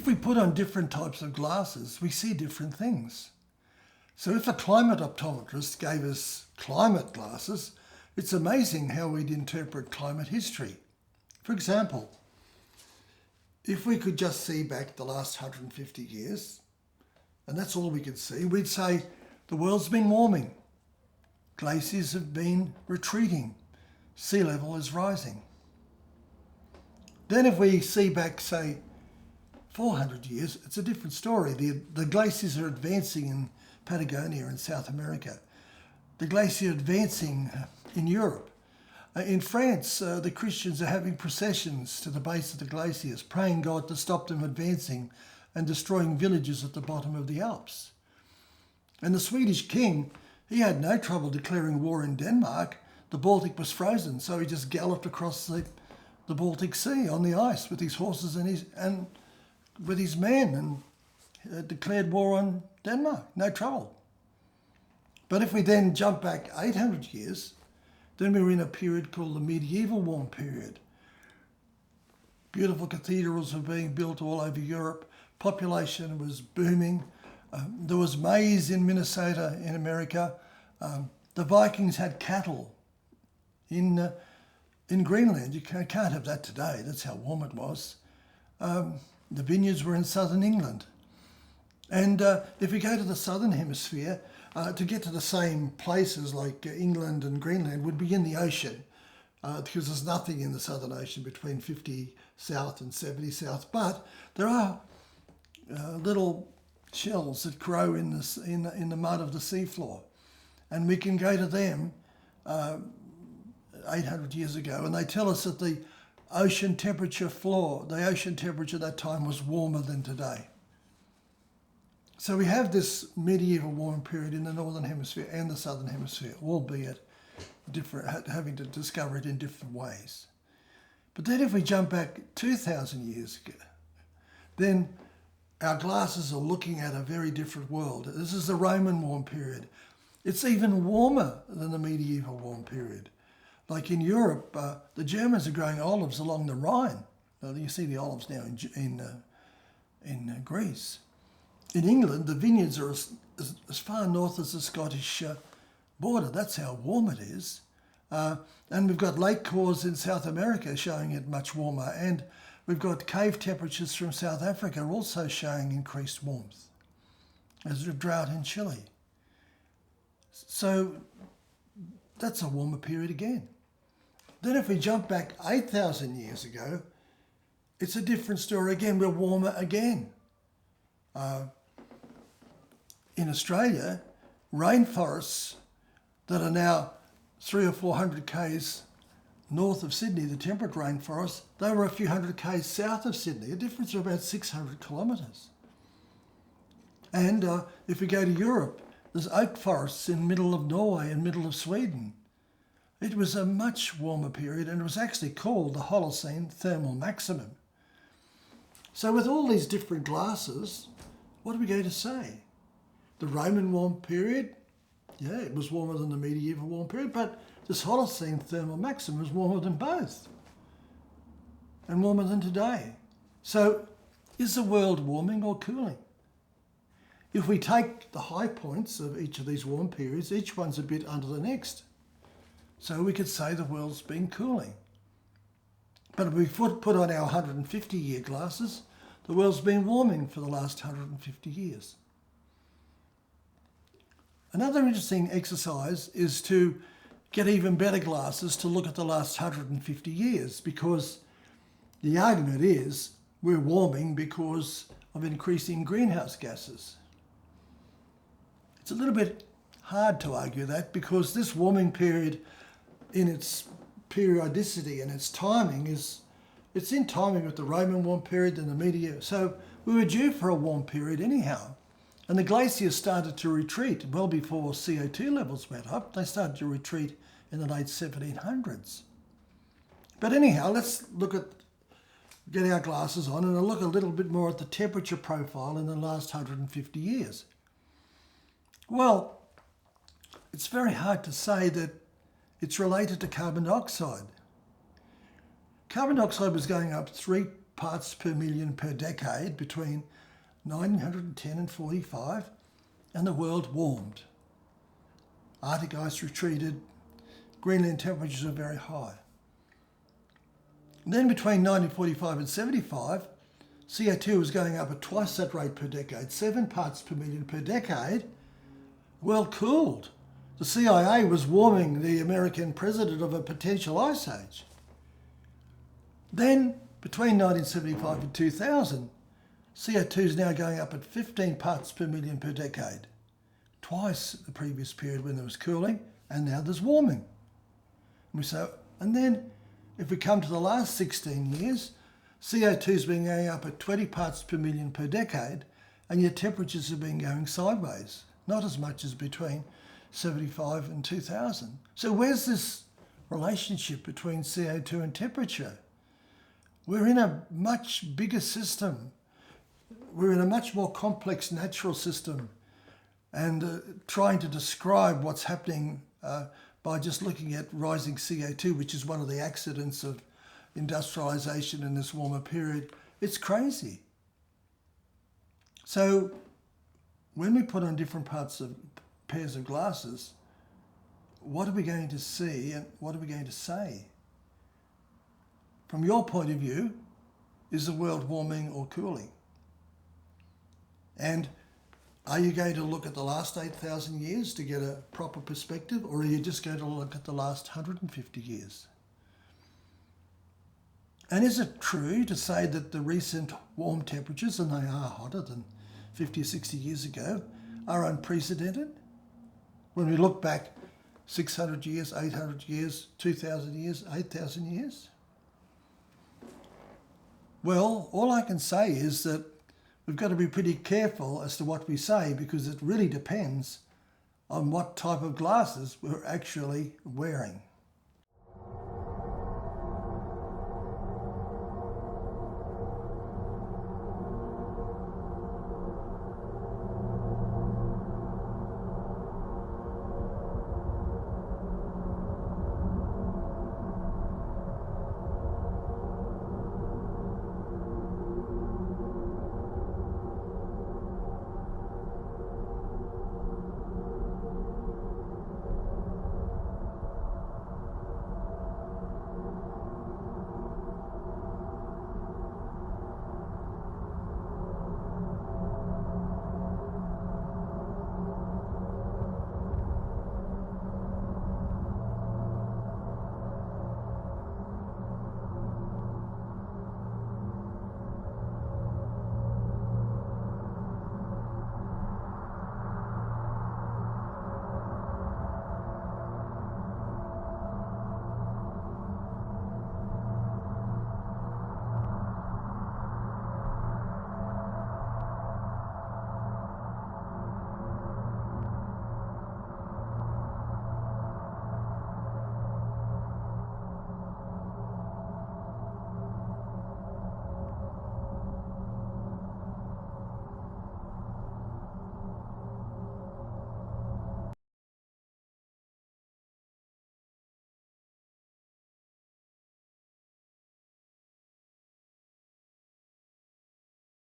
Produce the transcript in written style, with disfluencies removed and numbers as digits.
if we put on different types of glasses, we see different things. So if a climate optometrist gave us climate glasses, it's amazing how we'd interpret climate history. For example, if we could just see back the last 150 years, and that's all we could see, we'd say the world's been warming, glaciers have been retreating, sea level is rising. Then if we see back, say, 400 years, it's a different story. The glaciers are advancing in Patagonia in South America. The glacier advancing in Europe. In France, the Christians are having processions to the base of the glaciers, praying God to stop them advancing and destroying villages at the bottom of the Alps. And the Swedish king, he had no trouble declaring war in Denmark. The Baltic was frozen, so he just galloped across the Baltic Sea on the ice with his horses and with his men and declared war on Denmark, no trouble. But if we then jump back 800 years, then we were in a period called the medieval warm period. Beautiful cathedrals were being built all over Europe. Population was booming. There was maize in Minnesota in America. The Vikings had cattle in Greenland. You can't have that today. That's how warm it was. The vineyards were in southern England. And if we go to the southern hemisphere, to get to the same places like England and Greenland would be in the ocean, because there's nothing in the Southern Ocean between 50 south and 70 south. But there are little shells that grow in the mud of the seafloor, and we can go to them 800 years ago, and they tell us that the ocean temperature at that time was warmer than today. So we have this medieval warm period in the Northern Hemisphere and the Southern Hemisphere, albeit different, having to discover it in different ways. But then if we jump back 2,000 years ago, then our glasses are looking at a very different world. This is the Roman warm period. It's even warmer than the medieval warm period. Like in Europe, the Germans are growing olives along the Rhine. Now, you see the olives now in Greece. In England, the vineyards are as far north as the Scottish border. That's how warm it is. And we've got lake cores in South America showing it much warmer. And we've got cave temperatures from South Africa also showing increased warmth. There's a drought in Chile. So that's a warmer period again. Then if we jump back 8,000 years ago, it's a different story again. We're warmer again. In Australia, rainforests that are now 300 or 400 k's north of Sydney, the temperate rainforests, they were a few hundred k's south of Sydney, a difference of about 600 kilometres. And if we go to Europe, there's oak forests in the middle of Norway and middle of Sweden. It was a much warmer period, and it was actually called the Holocene thermal maximum. So with all these different glasses, what are we going to say? The Roman warm period, yeah, it was warmer than the medieval warm period, but this Holocene thermal maximum is warmer than both and warmer than today. So is the world warming or cooling? If we take the high points of each of these warm periods, each one's a bit under the next. So we could say the world's been cooling. But if we put on our 150-year glasses, the world's been warming for the last 150 years. Another interesting exercise is to get even better glasses to look at the last 150 years, because the argument is we're warming because of increasing greenhouse gases. It's a little bit hard to argue that, because this warming period in its periodicity and its timing it's in timing with the Roman warm period and the medieval. So we were due for a warm period anyhow. And the glaciers started to retreat well before CO2 levels went up. They started to retreat in the late 1700s. But anyhow, let's get our glasses on and look a little bit more at the temperature profile in the last 150 years. Well, it's very hard to say that it's related to carbon dioxide. Carbon dioxide was going up 3 parts per million per decade between 1910 and 45, and the world warmed. Arctic ice retreated, Greenland temperatures are very high. And then between 1945 and 75, CO2 was going up at twice that rate per decade, 7 parts per million per decade. World cooled. The CIA was warning the American president of a potential ice age. Then, between 1975 and 2000, CO2 is now going up at 15 parts per million per decade. Twice the previous period when there was cooling, and now there's warming. And then, if we come to the last 16 years, CO2 has been going up at 20 parts per million per decade, and yet temperatures have been going sideways, not as much as between 75 and 2000. So where's this relationship between CO2 and temperature? We're in a much bigger system. We're in a much more complex natural system, and trying to describe what's happening by just looking at rising CO2, which is one of the accidents of industrialization in this warmer period, it's crazy. So when we put on different pairs of glasses, what are we going to see and what are we going to say? From your point of view, is the world warming or cooling? And are you going to look at the last 8,000 years to get a proper perspective, or are you just going to look at the last 150 years? And is it true to say that the recent warm temperatures, and they are hotter than 50 or 60 years ago, are unprecedented? When we look back 600 years, 800 years, 2,000 years, 8,000 years? Well, all I can say is that we've got to be pretty careful as to what we say, because it really depends on what type of glasses we're actually wearing.